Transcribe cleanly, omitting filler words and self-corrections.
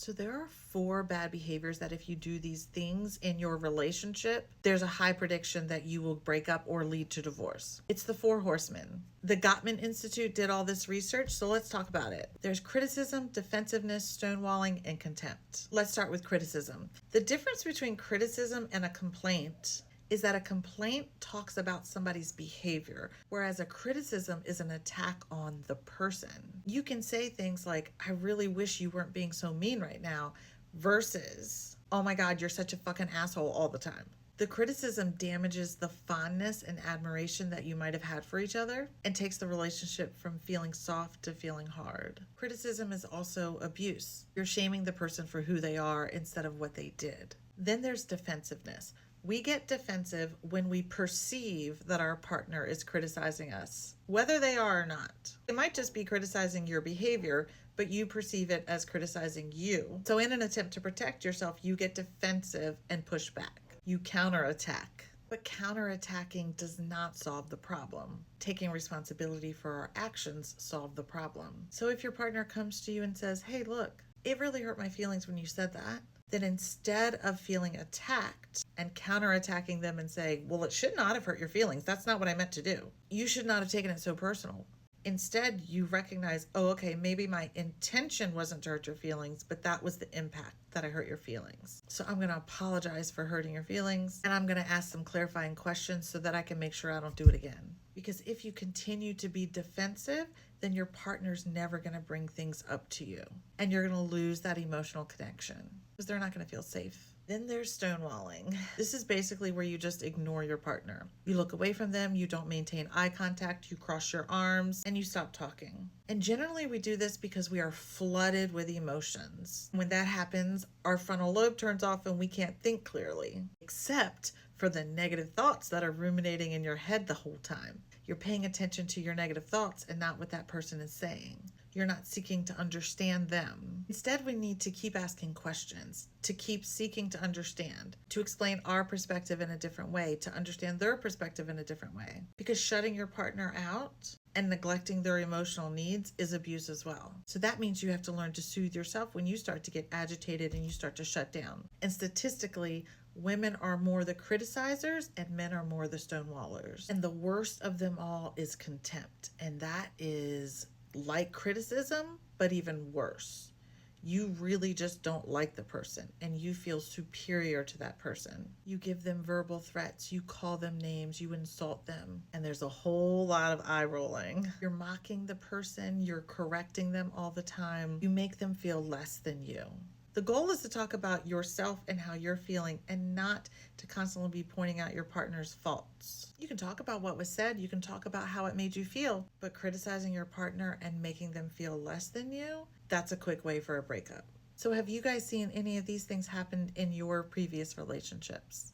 So there are 4 bad behaviors that if you do these things in your relationship, there's a high prediction that you will break up or lead to divorce. It's the 4 horsemen. The Gottman Institute did all this research, so let's talk about it. There's criticism, defensiveness, stonewalling, and contempt. Let's start with criticism. The difference between criticism and a complaint is that a complaint talks about somebody's behavior, whereas a criticism is an attack on the person. You can say things like, I really wish you weren't being so mean right now, versus, oh my God, you're such a fucking asshole all the time. The criticism damages the fondness and admiration that you might have had for each other and takes the relationship from feeling soft to feeling hard. Criticism is also abuse. You're shaming the person for who they are instead of what they did. Then there's defensiveness. We get defensive when we perceive that our partner is criticizing us, whether they are or not. It might just be criticizing your behavior, but you perceive it as criticizing you. So in an attempt to protect yourself, you get defensive and push back. You counterattack. But counterattacking does not solve the problem. Taking responsibility for our actions solve the problem. So if your partner comes to you and says, hey, look, it really hurt my feelings when you said that, then instead of feeling attacked and counterattacking them and saying, well, it should not have hurt your feelings, that's not what I meant to do, you should not have taken it so personal. Instead, you recognize, oh, okay, maybe my intention wasn't to hurt your feelings, but that was the impact that I hurt your feelings. So I'm going to apologize for hurting your feelings, and I'm going to ask some clarifying questions so that I can make sure I don't do it again. Because if you continue to be defensive, then your partner's never going to bring things up to you, and you're going to lose that emotional connection because they're not going to feel safe. Then there's stonewalling. This is basically where you just ignore your partner. You look away from them, you don't maintain eye contact, you cross your arms, and you stop talking. And generally we do this because we are flooded with emotions. When that happens, our frontal lobe turns off and we can't think clearly, except for the negative thoughts that are ruminating in your head the whole time. You're paying attention to your negative thoughts and not what that person is saying. You're not seeking to understand them. Instead, we need to keep asking questions, to keep seeking to understand, to explain our perspective in a different way, to understand their perspective in a different way. Because shutting your partner out and neglecting their emotional needs is abuse as well. So that means you have to learn to soothe yourself when you start to get agitated and you start to shut down. And statistically, women are more the criticizers and men are more the stonewallers. And the worst of them all is contempt. And that is like criticism, but even worse. You really just don't like the person and you feel superior to that person. You give them verbal threats, you call them names, you insult them, and there's a whole lot of eye rolling. You're mocking the person, you're correcting them all the time. You make them feel less than you. The goal is to talk about yourself and how you're feeling and not to constantly be pointing out your partner's faults. You can talk about what was said, you can talk about how it made you feel, but criticizing your partner and making them feel less than you, that's a quick way for a breakup. So have you guys seen any of these things happen in your previous relationships?